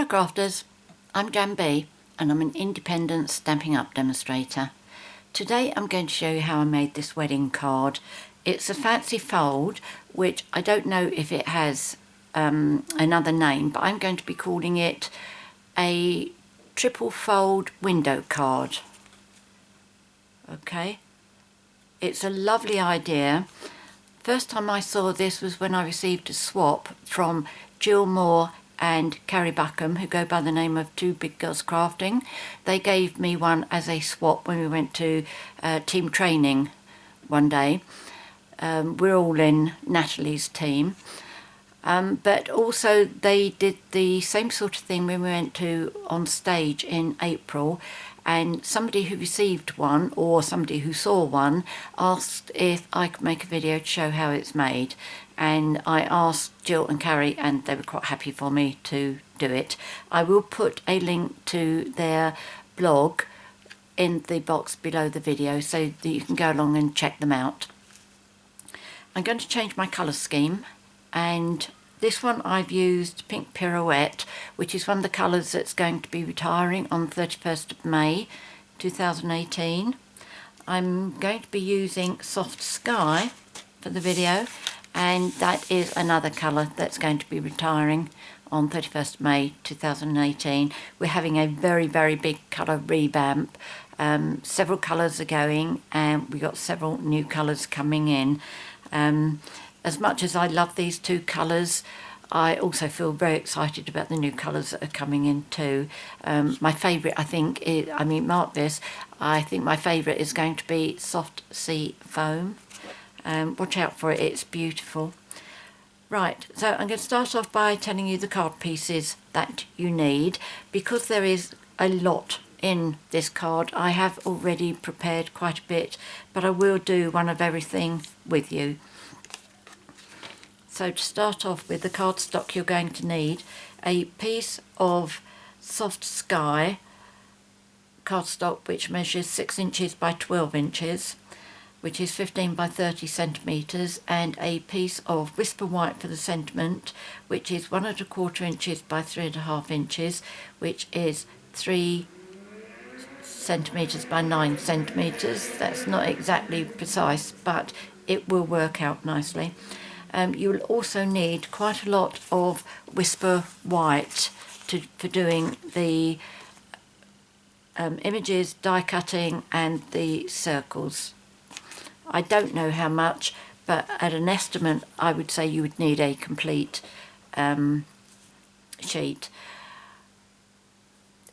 Hello crafters, I'm Jan B and I'm an independent Stampin' Up demonstrator. Today I'm going to show you how I made this wedding card. It's a fancy fold, which I don't know if it has another name, but I'm going to be calling it a triple fold window card. Okay, it's a lovely idea. First time I saw this was when I received a swap from Jill Moore and Carrie Buckham, who go by the name of Two Big Girls Crafting. They gave me one as a swap when we went to team training one day. We're all in Natalie's team. But also they did the same sort of thing when we went to on stage in April, and somebody who received one or somebody who saw one asked if I could make a video to show how it's made, and I asked Jill and Carrie and they were quite happy for me to do it. I will put a link to their blog in the box below the video so that you can go along and check them out. I'm going to change my colour scheme, and this one I've used Pink Pirouette, which is one of the colours that's going to be retiring on 31st of May 2018. I'm going to be using Soft Sky for the video, and that is another colour that's going to be retiring on 31st of May 2018. We're having a very, very big colour revamp. Several colours are going, and we got several new colours coming in. As much as I love these two colours, I also feel very excited about the new colours that are coming in too. My favourite, I think, is, mark this, I think my favourite is going to be Soft Sea Foam. Watch out for it, it's beautiful. Right, so I'm going to start off by telling you the card pieces that you need. Because there is a lot in this card, I have already prepared quite a bit, but I will do one of everything with you. So to start off with the cardstock, you're going to need a piece of Soft Sky cardstock, which measures 6 inches by 12 inches, which is 15 by 30 centimetres, and a piece of Whisper White for the sentiment, which is 1 1/4 inches by 3.5 inches, which is 3 centimetres by 9 centimetres. That's not exactly precise, but it will work out nicely. You will also need quite a lot of Whisper White for doing the images, die cutting and the circles. I don't know how much, but at an estimate I would say you would need a complete sheet.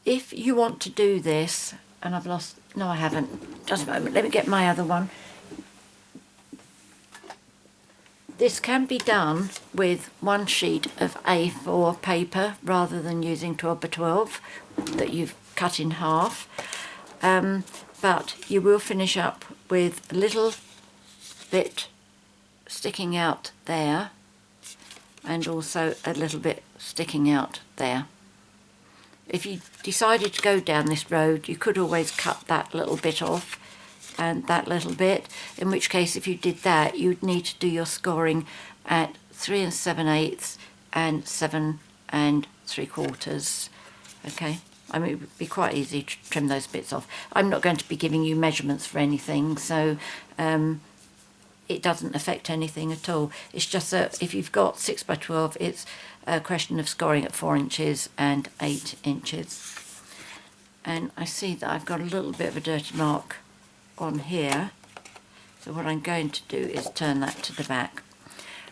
If you want to do this, and I've lost, no I haven't, just a moment, let me get my other one. This can be done with one sheet of A4 paper rather than using 12 by 12 that you've cut in half, but you will finish up with a little bit sticking out there and also a little bit sticking out there. If you decided to go down this road, you could always cut that little bit off and that little bit, in which case if you did that you'd need to do your scoring at 3 7/8 and 7 3/4. Okay, it would be quite easy to trim those bits off. I'm not going to be giving you measurements for anything, so it doesn't affect anything at all. It's just that if you've got 6 by 12, it's a question of scoring at 4 inches and 8 inches. And I see that I've got a little bit of a dirty mark on here, so what I'm going to do is turn that to the back.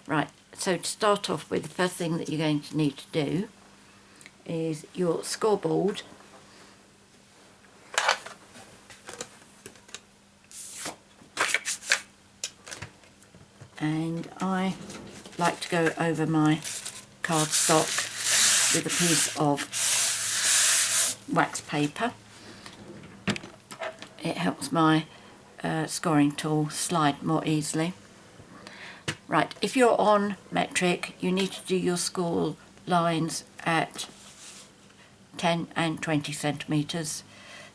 Right, so to start off with, the first thing that you're going to need to do is your scoreboard. And I like to go over my cardstock with a piece of wax paper. It helps my scoring tool slide more easily. Right, if you're on metric, you need to do your score lines at 10 and 20 centimetres.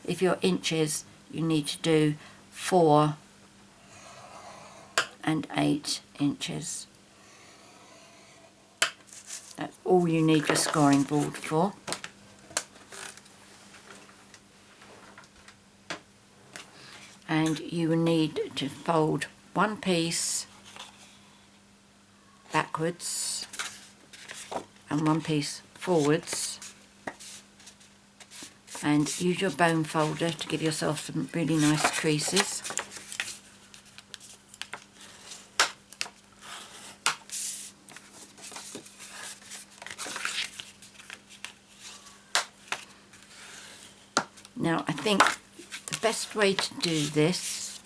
If you're inches, you need to do 4 and 8 inches. That's all you need your scoring board for. and you will need to fold one piece backwards and one piece forwards, and use your bone folder to give yourself some really nice creases. Now I think the best way to do this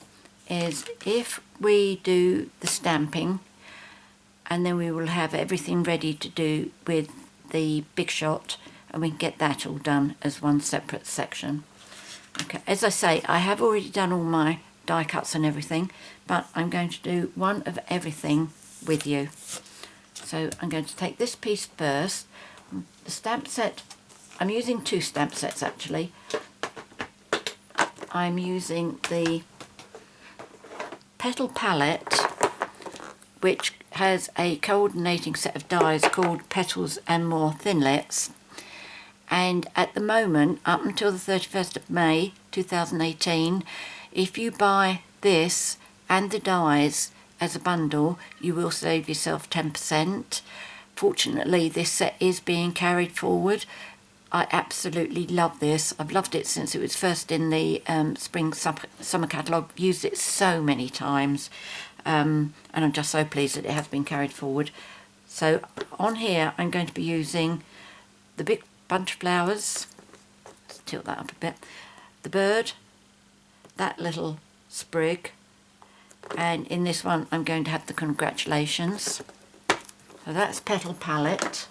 is if we do the stamping, and then we will have everything ready to do with the big shot, and we can get that all done as one separate section. Okay, as I say, I have already done all my die cuts and everything, but I'm going to do one of everything with you. So I'm going to take this piece first. The stamp set, I'm using two stamp sets actually. I'm using the Petal palette, which has a coordinating set of dies called Petals and More Thinlits, and at the moment, up until the 31st of May 2018, if you buy this and the dies as a bundle, you will save yourself 10%. Fortunately, this set is being carried forward. I absolutely love this. I've loved it since it was first in the spring summer catalogue. Used it so many times, and I'm just so pleased that it has been carried forward. So on here I'm going to be using the big bunch of flowers. Let's tilt that up a bit. The bird, that little sprig, and in this one I'm going to have the congratulations. So that's Petal palette.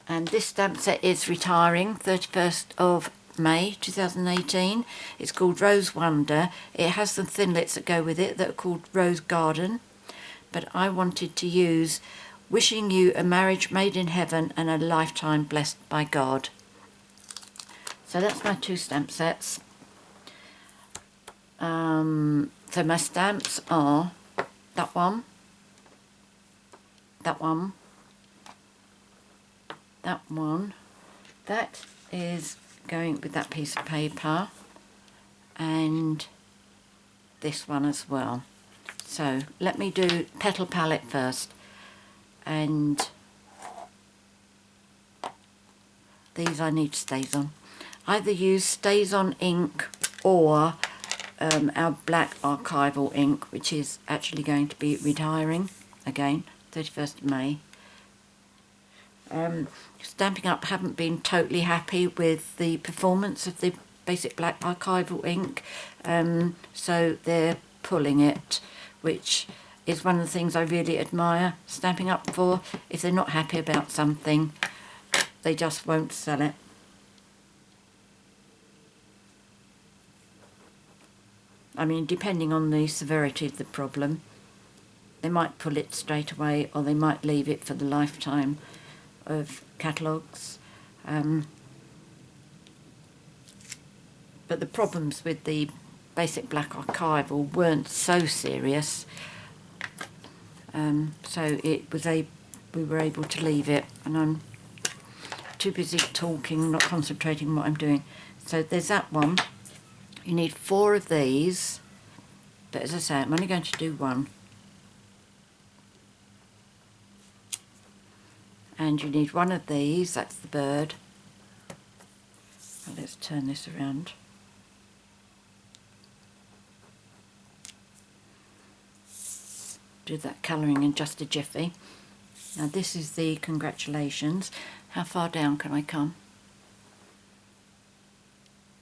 And this stamp set is retiring 31st of May 2018. It's called Rose Wonder. It has some Thinlits that go with it that are called Rose Garden. But I wanted to use Wishing You a Marriage Made in Heaven and a Lifetime Blessed by God. So that's my two stamp sets. So my stamps are that one, that one, that one, that is going with that piece of paper, and this one as well. So let me do Petal palette first, and these I need Stazon. Either use Stazon ink or our black archival ink, which is actually going to be retiring again 31st of May. Stampin' Up haven't been totally happy with the performance of the basic black archival ink, so they're pulling it, which is one of the things I really admire Stampin' Up for. If they're not happy about something, they just won't sell it. I mean, depending on the severity of the problem, they might pull it straight away, or they might leave it for the lifetime of catalogues. But the problems with the basic black archival weren't so serious, so we were able to leave it, and I'm too busy talking, not concentrating on what I'm doing. So there's that one. You need 4 of these, but as I say, I'm only going to do one. And you need 1 of these, that's the bird. Well, let's turn this around. Do that colouring in just a jiffy. Now this is the congratulations. How far down can I come?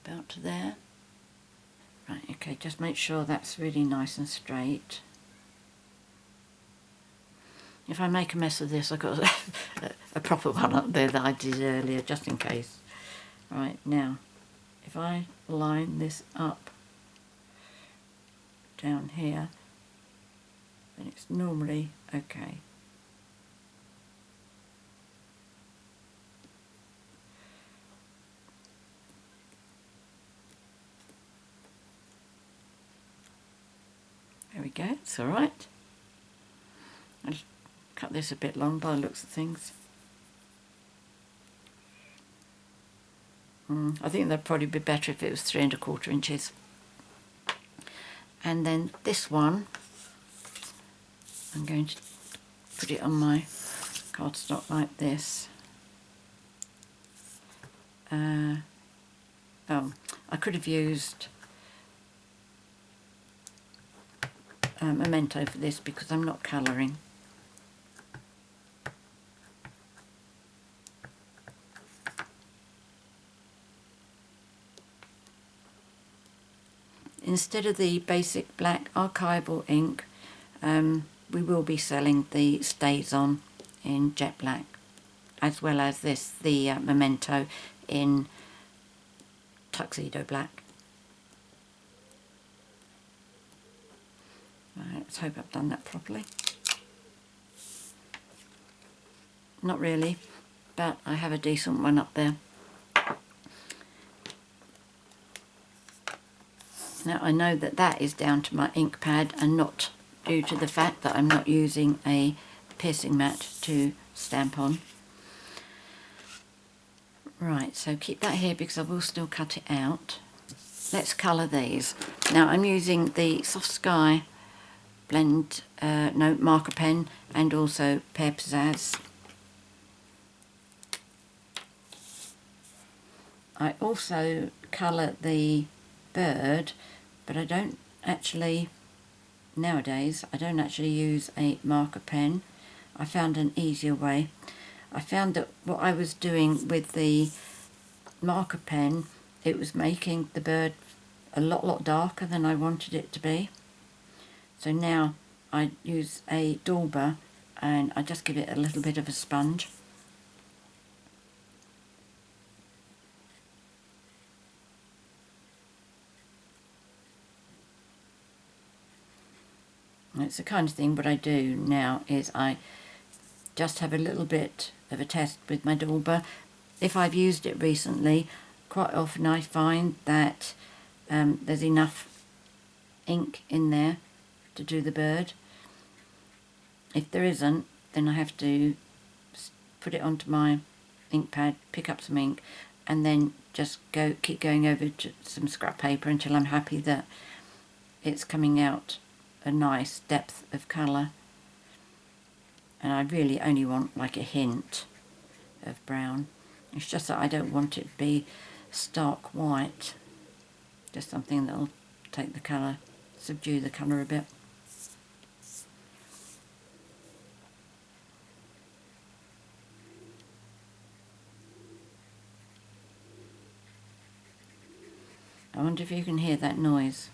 About to there. Right, okay, just make sure that's really nice and straight. If I make a mess of this, I've got a proper one up there that I did earlier, just in case. Right, now, if I line this up down here, then it's normally okay. There we go, it's all right. I'll just cut this a bit long by the looks of things. I think that'd probably be better if it was 3¼ inches. And then this one, I'm going to put it on my cardstock like this. I could have used Memento for this because I'm not colouring. Instead of the basic black archival ink, we will be selling the Stazon in jet black, as well as this, the Memento in Tuxedo black. Right, let's hope I've done that properly. Not really, but I have a decent one up there. Now I know that that is down to my ink pad and not due to the fact that I'm not using a piercing mat to stamp on. Right, so keep that here because I will still cut it out. Let's colour these. Now I'm using the Soft Sky blend marker pen and also Pear Pizzazz. I also colour the bird, but I don't actually, nowadays, I don't actually use a marker pen. I found an easier way. I found that what I was doing with the marker pen, it was making the bird a lot darker than I wanted it to be. So now I use a dauber and I just give it a little bit of a sponge. It's the kind of thing what I do now is I just have a little bit of a test with my dauber. If I've used it recently, quite often I find that there's enough ink in there to do the bird. If there isn't, then I have to put it onto my ink pad, pick up some ink, and then just keep going over to some scrap paper until I'm happy that it's coming out a nice depth of colour. And I really only want like a hint of brown. It's just that I don't want it to be stark white, just something that'll take the colour, subdue the colour a bit. I wonder if you can hear that noise.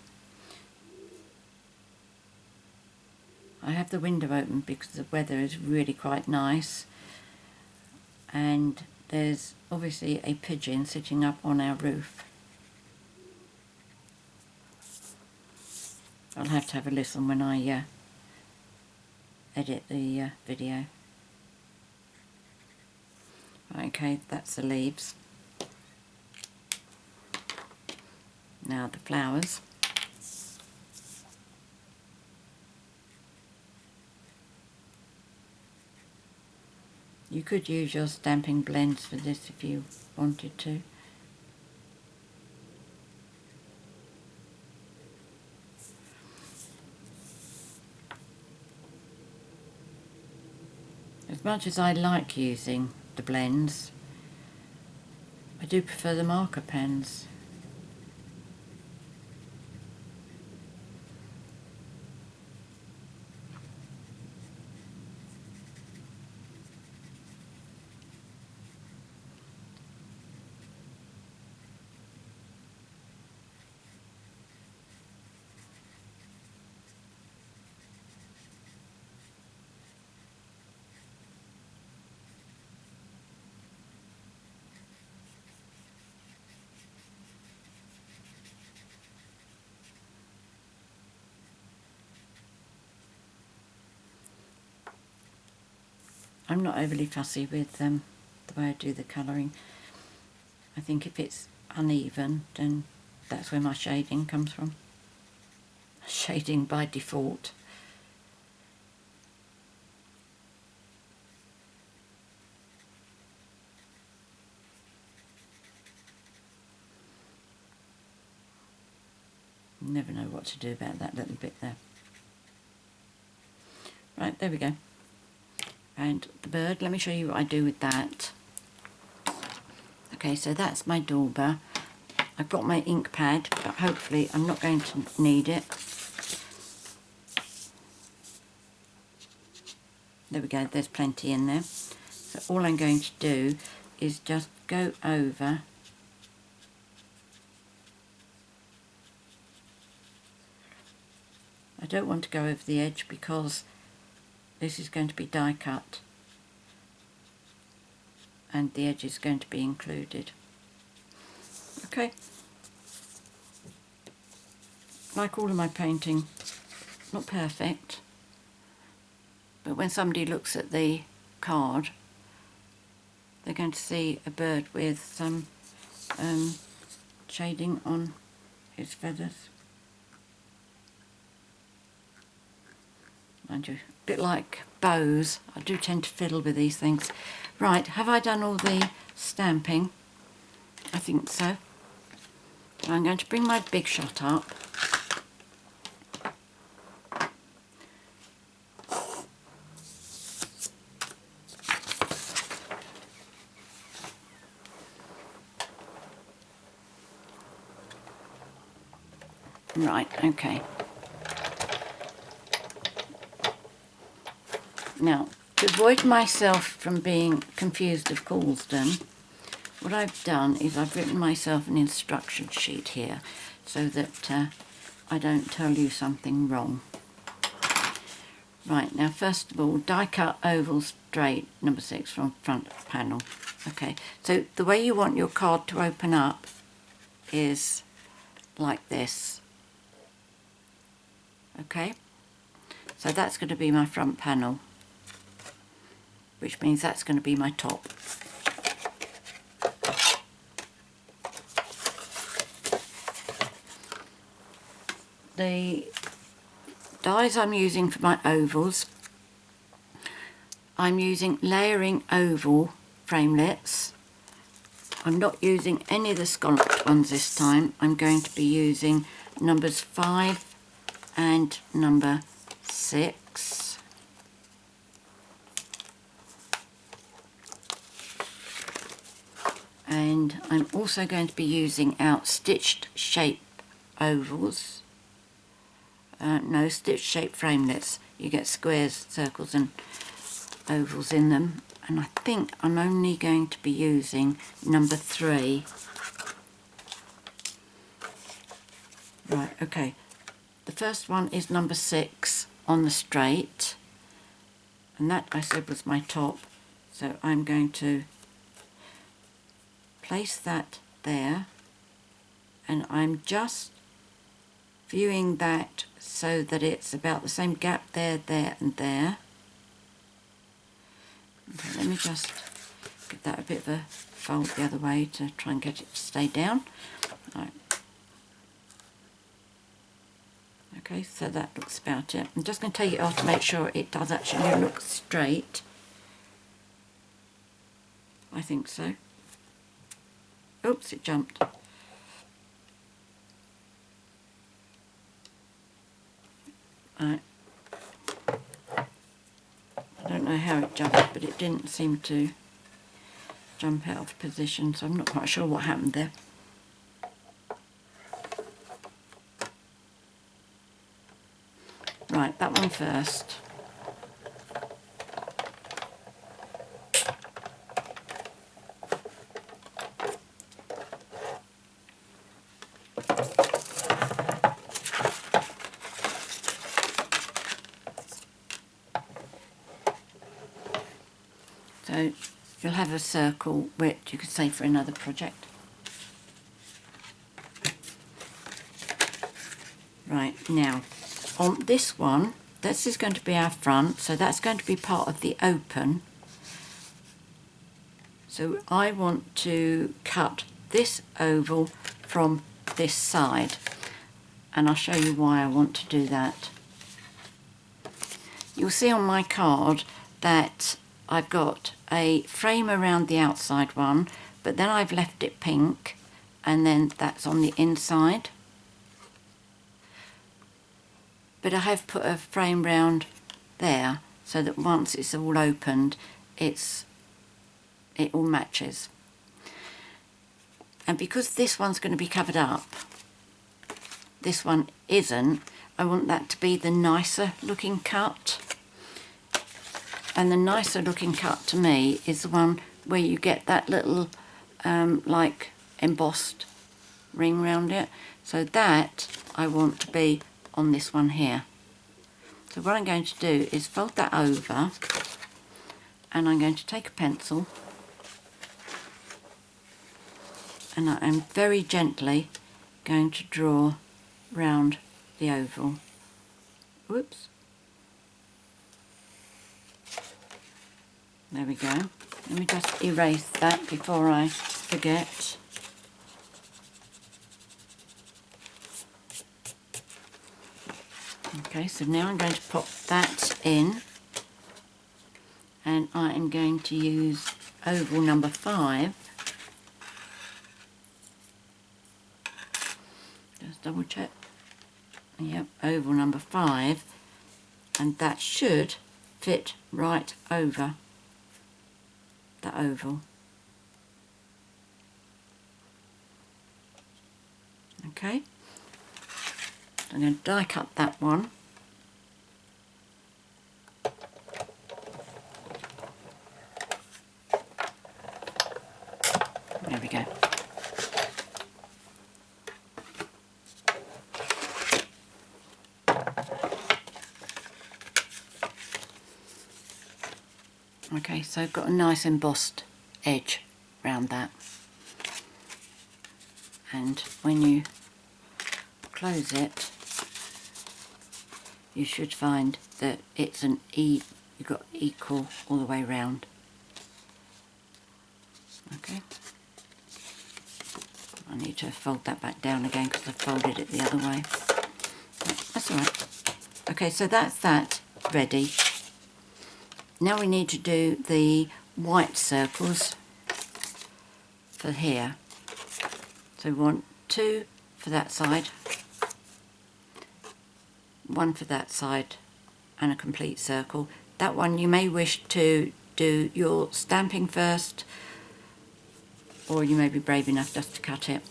I have the window open because the weather is really quite nice, and there's obviously a pigeon sitting up on our roof. I'll have to have a listen when I edit the video. Okay, that's the leaves. Now the flowers. You could use your stamping blends for this if you wanted to. As much as I like using the blends, I do prefer the marker pens. I'm not overly fussy with the way I do the colouring. I think if it's uneven, then that's where my shading comes from. Shading by default. Never know what to do about that little bit there. Right, there we go. And the bird, let me show you what I do with that. Okay, so that's my dauber. I've got my ink pad, but hopefully I'm not going to need it. There we go, there's plenty in there. So all I'm going to do is just go over I don't want to go over the edge because this is going to be die cut and the edge is going to be included. Okay. Like all of my painting, not perfect, but when somebody looks at the card, they're going to see a bird with some shading on his feathers. Mind you, a bit like bows, I do tend to fiddle with these things. Right, have I done all the stamping? I think so. So I'm going to bring my big shot up. Right, okay. Now, to avoid myself from being confused of Coulsdon, what I've done is I've written myself an instruction sheet here so that I don't tell you something wrong. Right, now first of all, die cut oval straight, number 6 from front panel. Okay, so the way you want your card to open up is like this. Okay, so that's going to be my front panel, which means that's going to be my top. The dies I'm using for my ovals, I'm using layering oval framelits. I'm not using any of the scalloped ones this time. I'm going to be using numbers 5 and number 6. And I'm also going to be using out stitched shape ovals. No, stitched shape framelits. You get squares, circles and ovals in them. And I think I'm only going to be using number 3. Right, okay. The first one is number 6 on the straight. And that I said was my top. So I'm going to place that there. And I'm just viewing that so that it's about the same gap there, there and there. Okay, let me just give that a bit of a fold the other way to try and get it to stay down. Right. Okay, so that looks about it. I'm just going to take it off to make sure it does actually look straight. I think so. Oops, it jumped. Right. I don't know how it jumped, but it didn't seem to jump out of position, so I'm not quite sure what happened there. Right, that one first. So you'll have a circle which you could say for another project. Right, now on this one, this is going to be our front, so that's going to be part of the open. So I want to cut this oval from this side, and I'll show you why I want to do that. You'll see on my card that I've got a frame around the outside one, but then I've left it pink, and then that's on the inside. but I have put a frame round there so that once it's all opened, it all matches. And because this one's going to be covered up, this one isn't, I want that to be the nicer looking cut. And the nicer looking cut to me is the one where you get that little like embossed ring round it. So that I want to be on this one here. So what I'm going to do is fold that over, and I'm going to take a pencil, and I am very gently going to draw round the oval. Whoops. There we go. Let me just erase that before I forget. Okay, so now I'm going to pop that in, and I am going to use oval number 5. Just double check. Yep, oval number 5, and that should fit right over the oval. Okay, I'm going to die cut that one. There we go. Okay, so I've got a nice embossed edge around that, and when you close it, you should find that it's an you've got equal all the way round. Okay, I need to fold that back down again because I folded it the other way. That's alright. Okay, so that's that ready. Now we need to do the white circles for here. So we want 2 for that side, 1 for that side, and a complete circle. That one you may wish to do your stamping first, or you may be brave enough just to cut it.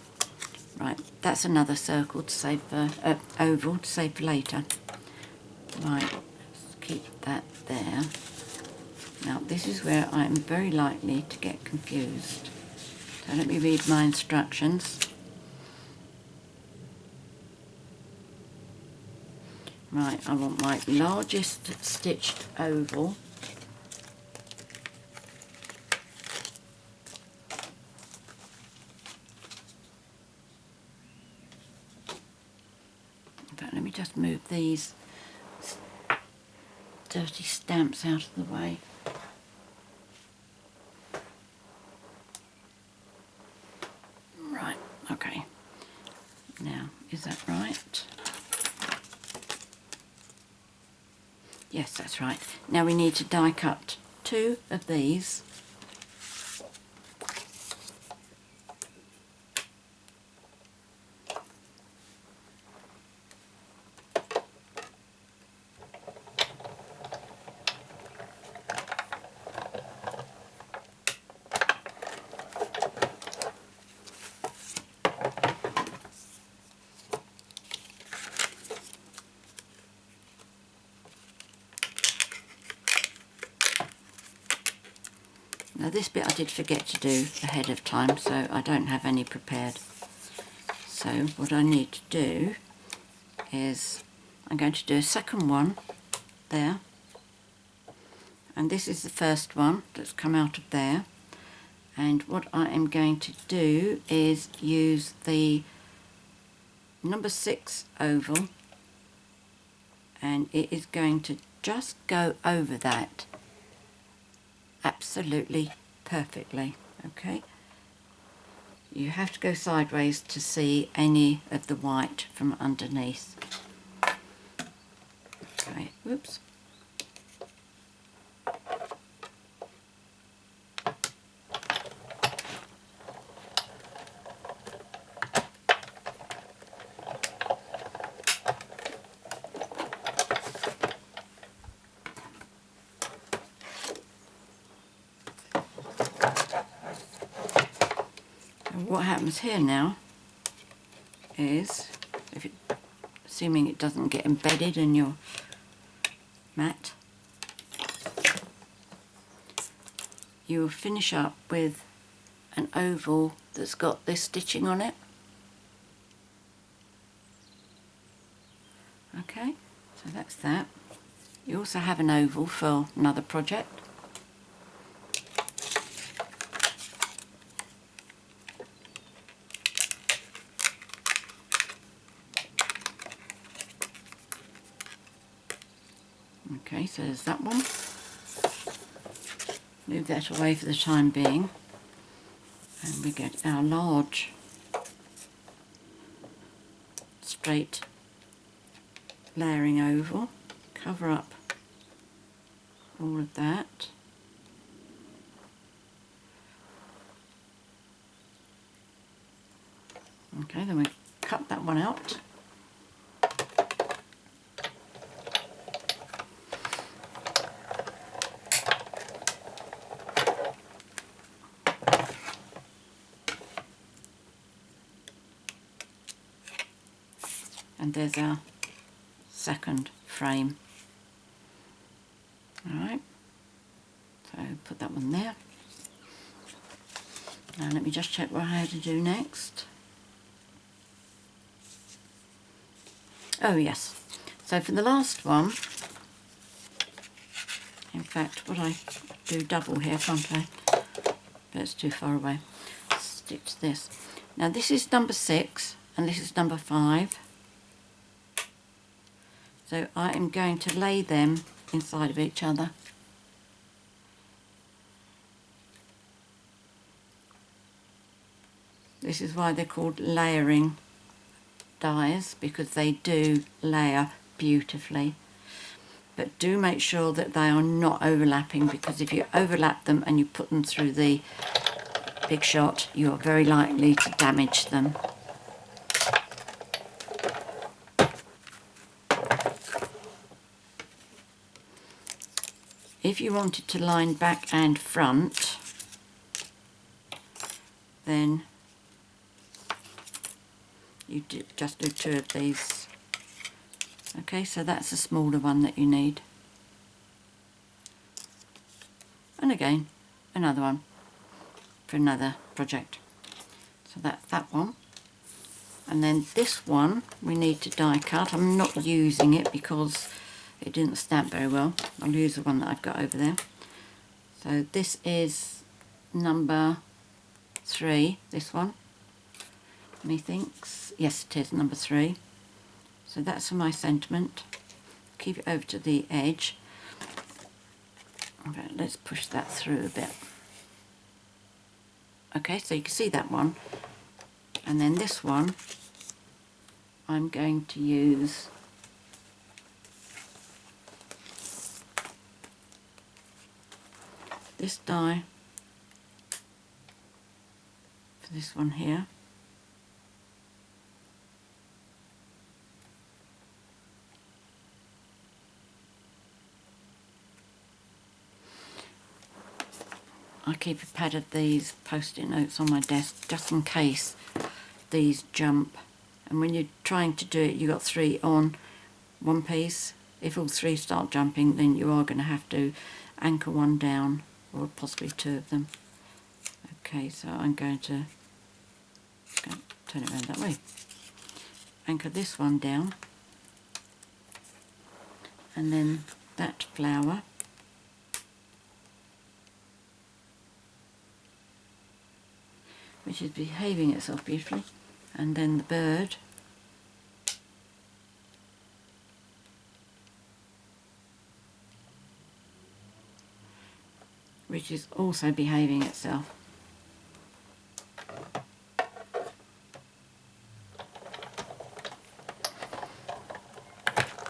Right, that's another circle to save for, oval to save for later. Right, let's keep that there. Now this is where I'm very likely to get confused. So let me read my instructions. Right, I want my largest stitched oval. In fact, let me just move these dirty stamps out of the way. Right, okay. Now, is that right? Yes, that's right. Now we need to die cut 2 of these. Now this bit I did forget to do ahead of time, so I don't have any prepared. So what I need to do is I'm going to do a second one there, and this is the first one that's come out of there, and what I am going to do is use the number 6 oval, and it is going to just go over that absolutely perfectly. Okay, you have to go sideways to see any of the white from underneath. Okay, whoops. What happens here now is, assuming it doesn't get embedded in your mat, you will finish up with an oval that's got this stitching on it. Okay, so that's that. You also have an oval for another project. Okay, so there's that one. Move that away for the time being. And we get our large straight layering oval. Cover up all of that. Okay, then we cut that one out. And there's our second frame. Alright, so put that one there. Now let me just check what I had to do next. Oh yes, so for the last one, in fact, what I do double here, can't I? But it's too far away. Stick to this. Now this is number 6 and this is number 5. So I am going to lay them inside of each other. This is why they're called layering dies, because they do layer beautifully. But do make sure that they are not overlapping, because if you overlap them and you put them through the big shot, you are very likely to damage them. If you wanted to line back and front, then you just do 2 of these. Okay, so that's a smaller one that you need. And again, another one for another project. So that's that one. And then this one we need to die cut. I'm not using it because it didn't stamp very well. I'll use the one that I've got over there. So this is number 3, this one. Methinks, yes it is number 3. So that's for my sentiment. Keep it over to the edge. Okay, let's push that through a bit. Okay, so you can see that one. And then this one, I'm going to use this die for this one here. I keep a pad of these post-it notes on my desk just in case these jump. And when you're trying to do it, you've got 3 on one piece. If all 3 start jumping, then you are going to have to anchor one down, or possibly 2 of them. Okay, so I'm going to turn it around that way. Anchor this one down, and then that flower. Which is behaving itself beautifully, and then the bird, which is also behaving itself.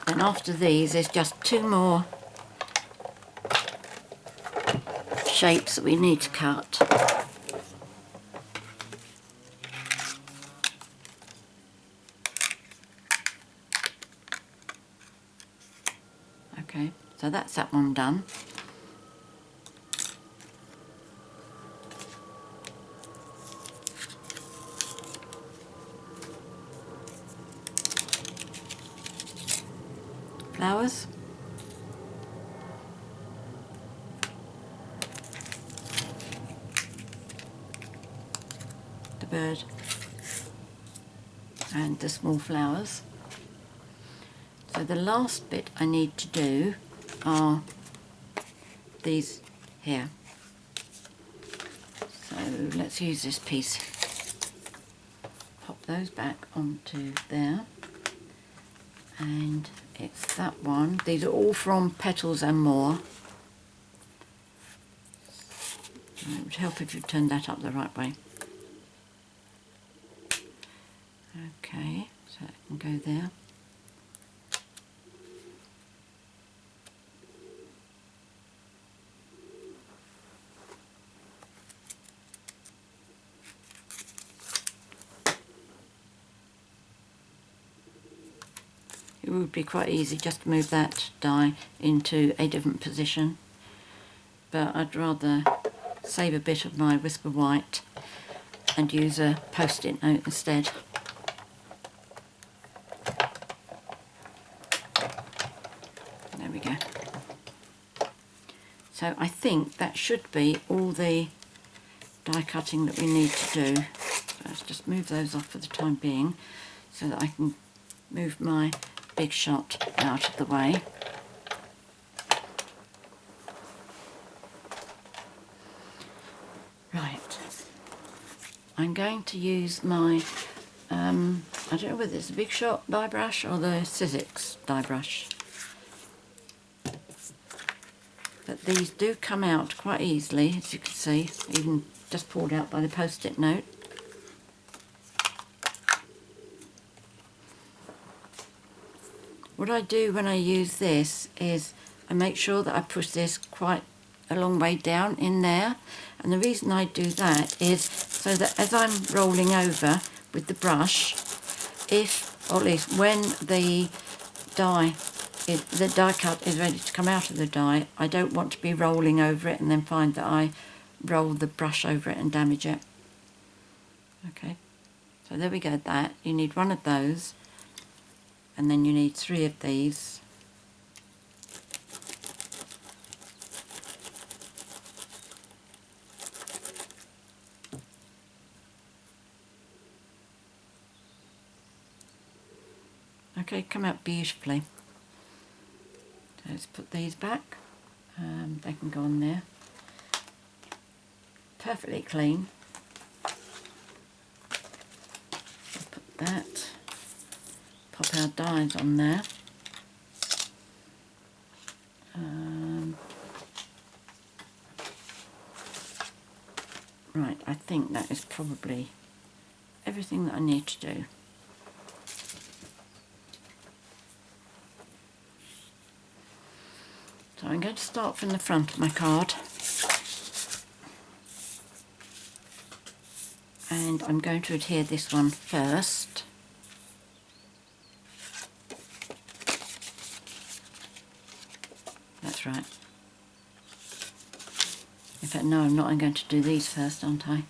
And after these, there's just 2 more shapes that we need to cut. Okay, so that's that one done. flowers. The bird and the small flowers. So the last bit I need to do are these here. So let's use this piece. Pop those back onto there. And it's that one. These are all from Petals and More. It would help if you turned that up the right way. Okay, so it can go there. It would be quite easy just to move that die into a different position, but I'd rather save a bit of my Whisper White and use a post-it note instead. There we go. So I think that should be all the die cutting that we need to do. So let's just move those off for the time being so that I can move my big shot out of the way. Right, I'm going to use my, I don't know whether it's a Big Shot die brush or the Sizzix die brush, but these do come out quite easily, as you can see, even just pulled out by the post-it note. What I do when I use this is I make sure that I push this quite a long way down in there, and the reason I do that is so that as I'm rolling over with the brush, if, or at least when the die cut is ready to come out of the die, I don't want to be rolling over it and then find that I roll the brush over it and damage it. Okay, so there we go, that. You need one of those. And then you need 3 of these. Okay, come out beautifully. So let's put these back. They can go on there. Perfectly clean. Put that. Pop our dies on there. Right, I think that is probably everything that I need to do. So I'm going to start from the front of my card. And I'm going to adhere this one first. That's right. In fact, no, I'm not. I'm going to do these first, aren't I?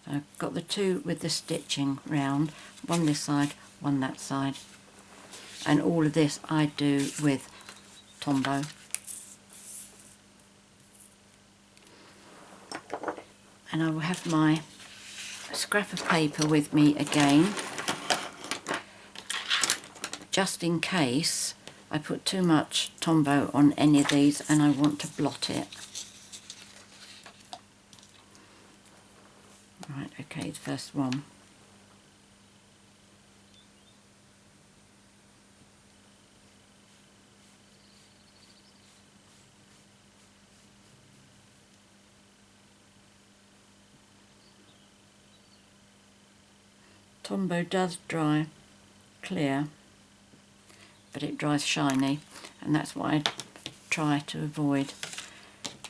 So I've got the 2 with the stitching round, one this side, one that side. And all of this I do with Tombow. And I will have my scrap of paper with me again, just in case I put too much Tombow on any of these and I want to blot it. Right, okay, the first one. Tombow does dry clear, but it dries shiny, and that's what I try to avoid.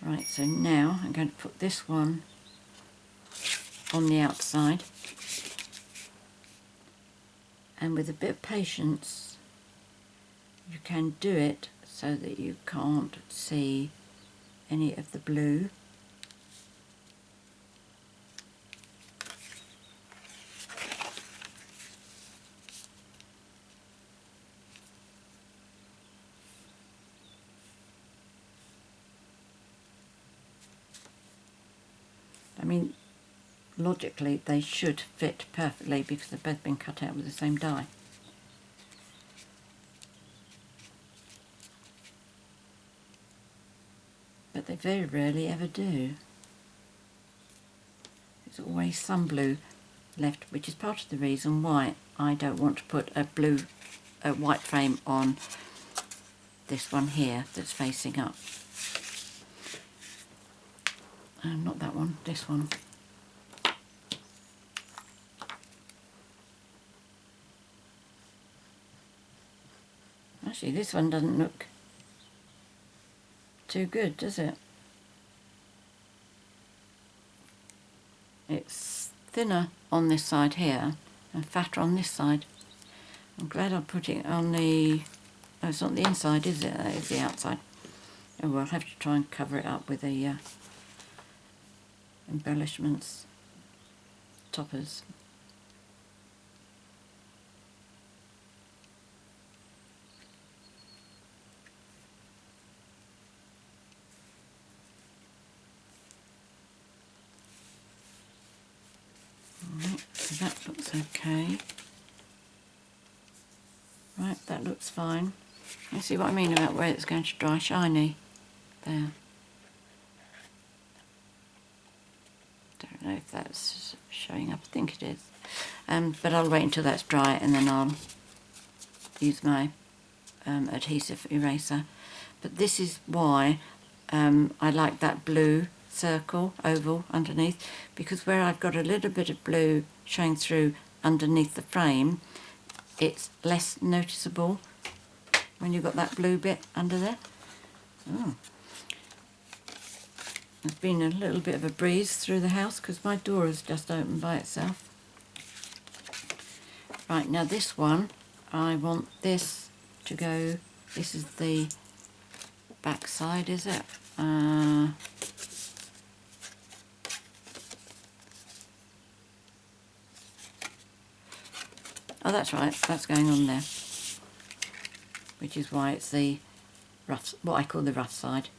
Right, so now I'm going to put this one on the outside, and with a bit of patience you can do it so that you can't see any of the blue. I mean, logically they should fit perfectly because they've both been cut out with the same die. But they very rarely ever do. There's always some blue left, which is part of the reason why I don't want to put a white frame on this one here that's facing up. Not that one, this one. Actually, this one doesn't look too good, does it? It's thinner on this side here and fatter on this side. I'm glad I put it on the... Oh, it's not the inside, is it? That is the outside. Oh, well, I'll have to try and cover it up with the embellishments, toppers. Right, so that looks okay. Right, that looks fine. You see what I mean about where it's going to dry shiny? There. Don't know if that's showing up. I think it is. But I'll wait until that's dry and then I'll use my adhesive eraser. But this is why I like that blue circle, oval underneath, because where I've got a little bit of blue showing through underneath the frame, it's less noticeable when you've got that blue bit under there. Oh. There's been a little bit of a breeze through the house because my door has just opened by itself. Right, now this one, I want this to go, this is the back side, is it? Oh, that's right, that's going on there, which is why it's the rough, what I call the rough side.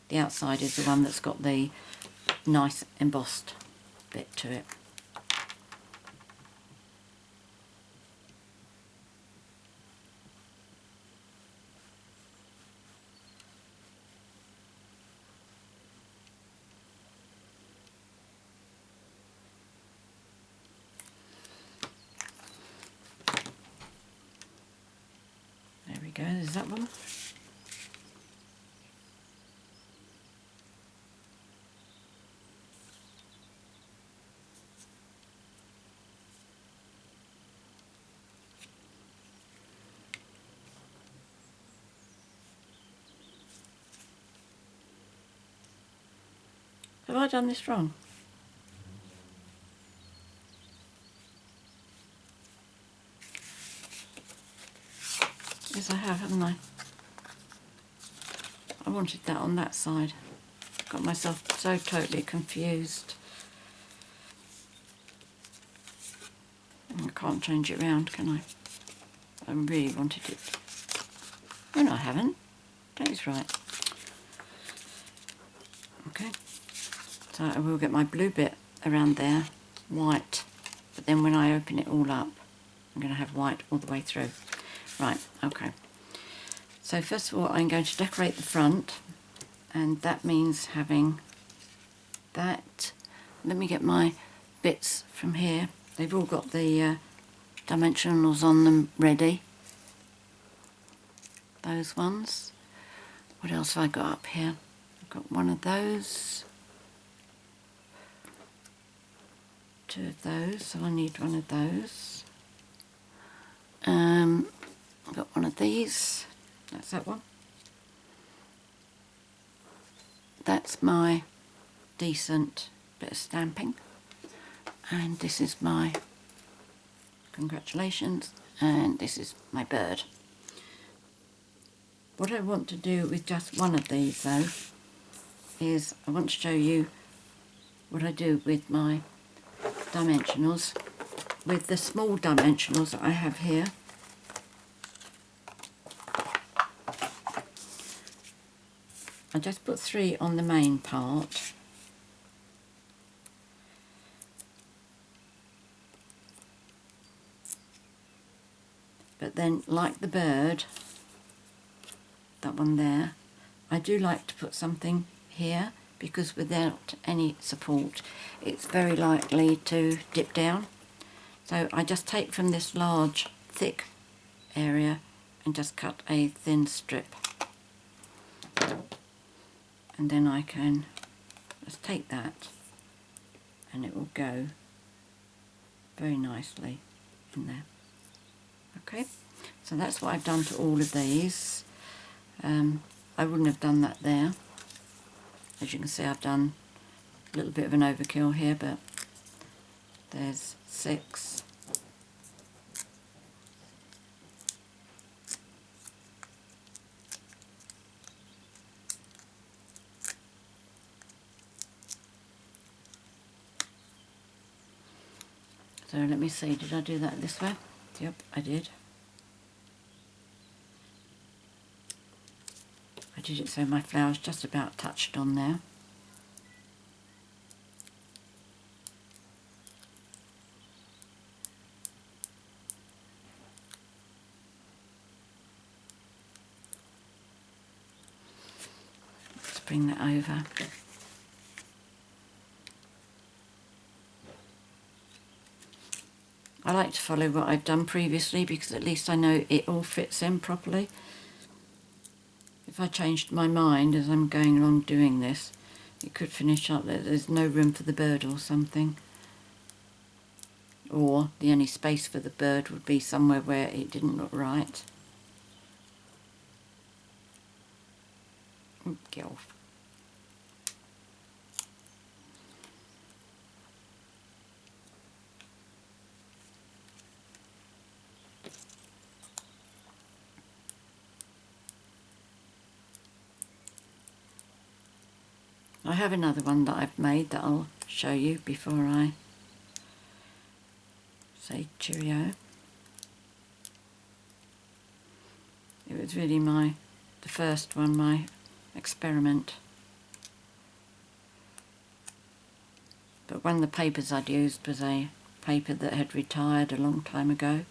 The outside is the one that's got the nice embossed bit to it. There we go, there's that one. Have I done this wrong? Yes, I have, haven't I? I wanted that on that side. Got myself so totally confused. I can't change it round, can I? I really wanted it. Oh, no, I haven't. That is right. Okay. So I will get my blue bit around there, white, but then when I open it all up, I'm going to have white all the way through. Right, okay. So first of all, I'm going to decorate the front, and that means having that. Let me get my bits from here. They've all got the dimensionals on them ready. Those ones. What else have I got up here? I've got one of those. Two of those, so I need one of those. I've got one of these. That's that one. That's my decent bit of stamping. And this is my congratulations. And this is my bird. What I want to do with just one of these though is I want to show you what I do with my dimensionals. With the small dimensionals that I have here, I just put 3 on the main part, But then, like the bird, that one there, I do like to put something here, because without any support it's very likely to dip down. So I just take from this large thick area and just cut a thin strip, and then I can just take that and it will go very nicely in there. Okay, so that's what I've done to all of these. I wouldn't have done that there. As you can see, I've done a little bit of an overkill here, but there's 6. So let me see, did I do that this way? Yep, I did. I did it so my flower's just about touched on there. Let's bring that over. I like to follow what I've done previously, because at least I know it all fits in properly. If I changed my mind as I'm going along doing this, it could finish up that there's no room for the bird or something. Or the only space for the bird would be somewhere where it didn't look right. Get off. I have another one that I've made that I'll show you before I say cheerio. It was really the first one, my experiment. But one of the papers I'd used was a paper that had retired a long time ago.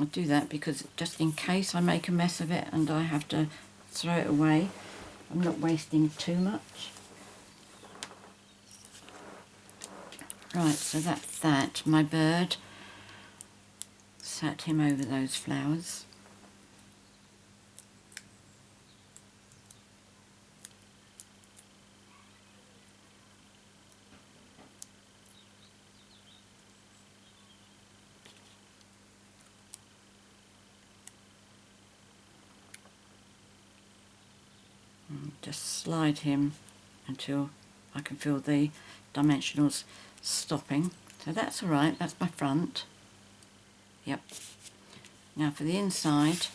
I do that because just in case I make a mess of it and I have to throw it away, I'm not wasting too much. Right, so that's that. My bird, sat him over those flowers. Just slide him until I can feel the dimensionals stopping. So that's alright, that's my front. Yep. Now for the inside,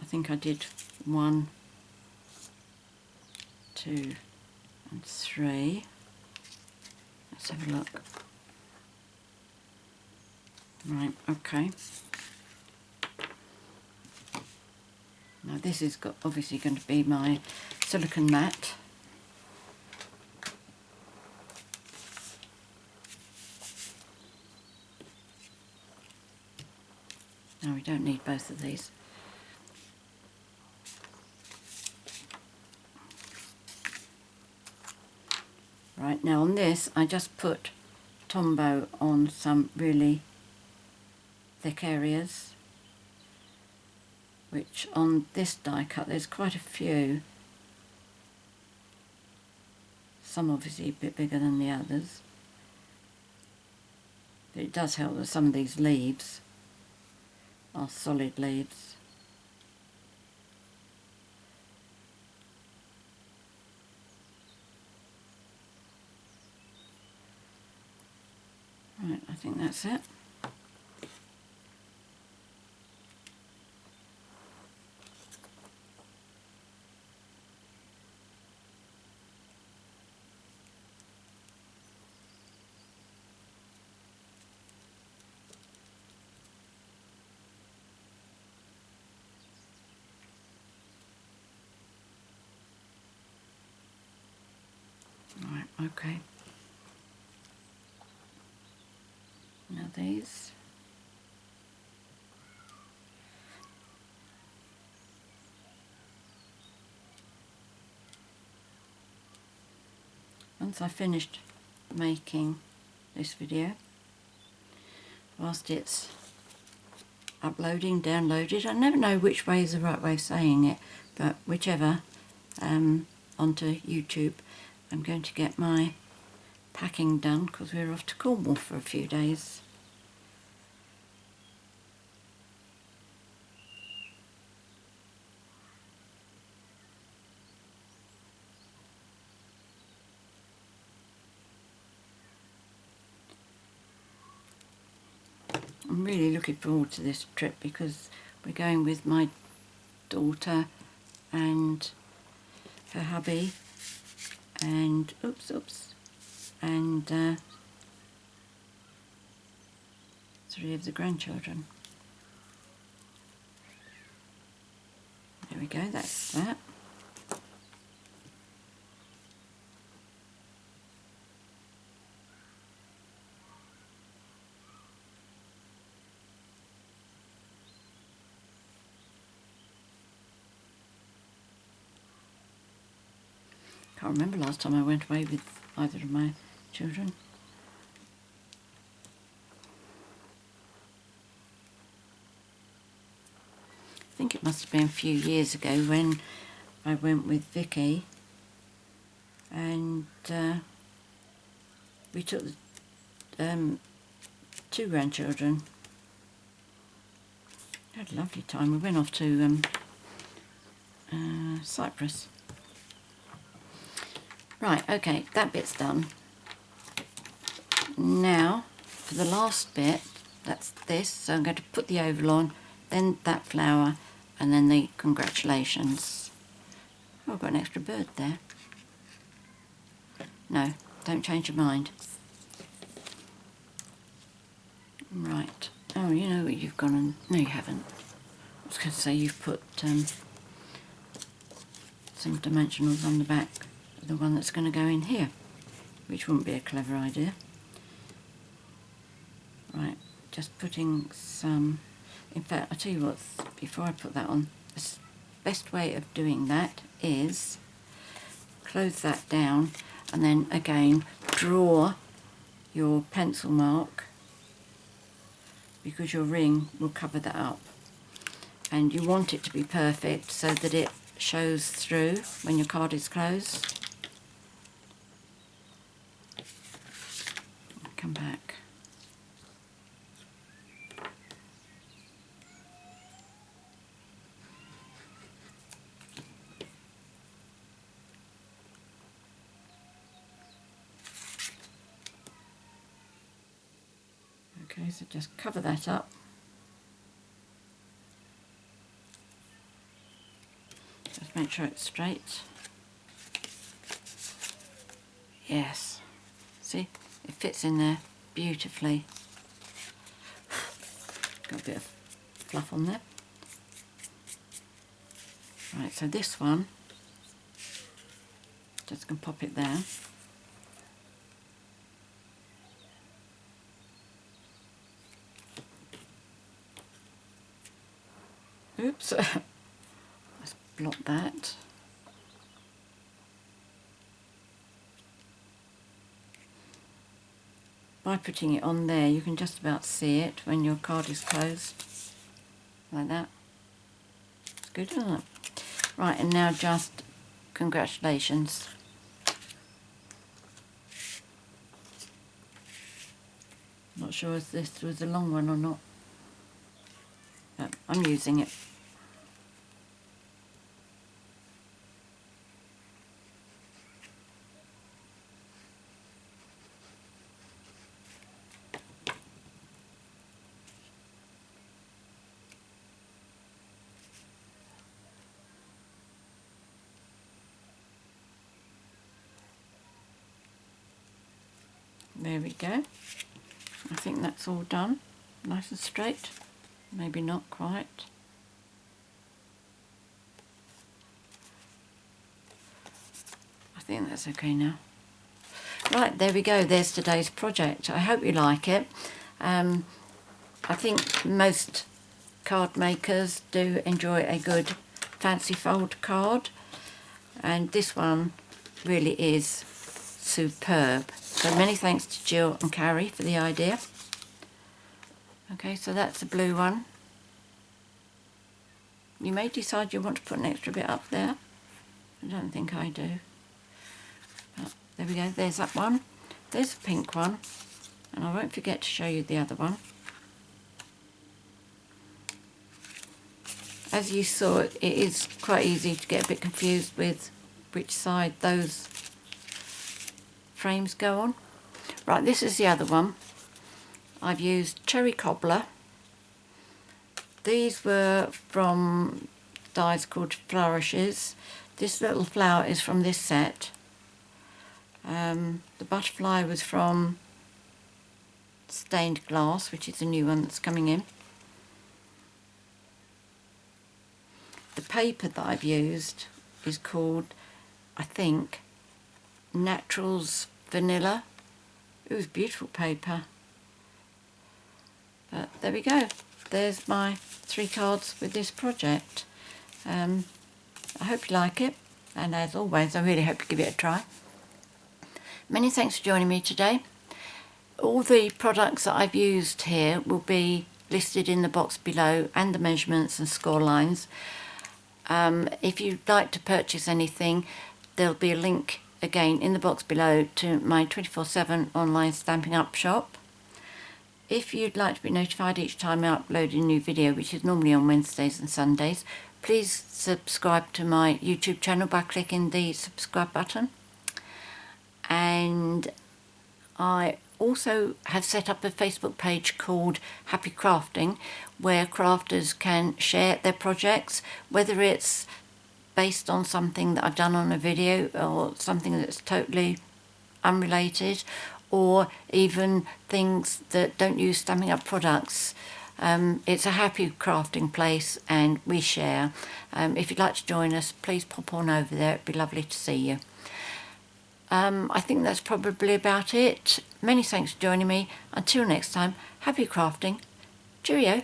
I think I did 1, 2 and 3. Let's have a look. Right, okay. Now this is obviously going to be my silicone mat. No, we don't need both of these. Right, now on this I just put Tombow on some really thick areas, which on this die cut there's quite a few. Some obviously a bit bigger than the others. But it does help that some of these leaves are solid leaves. Right, I think that's it. Right, okay. these. Once I finished making this video, whilst it's uploading, downloaded, I never know which way is the right way of saying it, but whichever, onto YouTube, I'm going to get my packing done because we're off to Cornwall for a few days. I'm really looking forward to this trip because we're going with my daughter and her hubby and and 3 of the grandchildren. There we go, that's that. Can't remember last time I went away with either of my children. I think it must have been a few years ago when I went with Vicky and we took 2 grandchildren. We had a lovely time. We went off to Cyprus. Right, okay, that bit's done. Now, for the last bit, that's this, so I'm going to put the oval on, then that flower, and then the congratulations. Oh, I've got an extra bird there. No, don't change your mind. Right, oh, you know what you've gone and... No, you haven't. I was going to say you've put some dimensionals on the back. The one that's going to go in here, which wouldn't be a clever idea. Right, just putting some, in fact, I'll tell you what, before I put that on, the best way of doing that is close that down and then again draw your pencil mark because your ring will cover that up, and you want it to be perfect so that it shows through when your card is closed. Come back. Okay, so just cover that up. Just make sure it's straight. Yes. See? It fits in there beautifully. Got a bit of fluff on there. Right, so this one, just going to pop it there. Oops, let's block that. By putting it on there, you can just about see it when your card is closed, like that. It's good, isn't it? Right, and now just congratulations. Not sure if this was a long one or not, but I'm using it. There we go. I think that's all done. Nice and straight. Maybe not quite. I think that's okay now. Right, there we go. There's today's project. I hope you like it. I think most card makers do enjoy a good fancy fold card, and this one really is superb. So many thanks to Jill and Carrie for the idea. Okay, so that's the blue one. You may decide you want to put an extra bit up there. I don't think I do. But there we go, there's that one. There's the pink one, and I won't forget to show you the other one. As you saw, it is quite easy to get a bit confused with which side those frames go on. Right, this is the other one. I've used Cherry Cobbler. These were from dies called Flourishes. This little flower is from this set. The butterfly was from Stained Glass, which is a new one that's coming in. The paper that I've used is called, I think, Naturals Vanilla. It was beautiful paper. But there we go. There's my 3 cards with this project. I hope you like it, and as always, I really hope you give it a try. Many thanks for joining me today. All the products that I've used here will be listed in the box below, and the measurements and score lines. If you'd like to purchase anything, there'll be a link again in the box below to my 24/7 online Stampin' Up shop. If you'd like to be notified each time I upload a new video, which is normally on Wednesdays and Sundays, please subscribe to my YouTube channel by clicking the subscribe button. And I also have set up a Facebook page called Happy Crafting, where crafters can share their projects, whether it's based on something that I've done on a video or something that's totally unrelated, or even things that don't use Stampin' Up products. It's a happy crafting place, and we share. If you'd like to join us, please pop on over there. It'd be lovely to see you. I think that's probably about it. Many thanks for joining me. Until next time, happy crafting. Cheerio.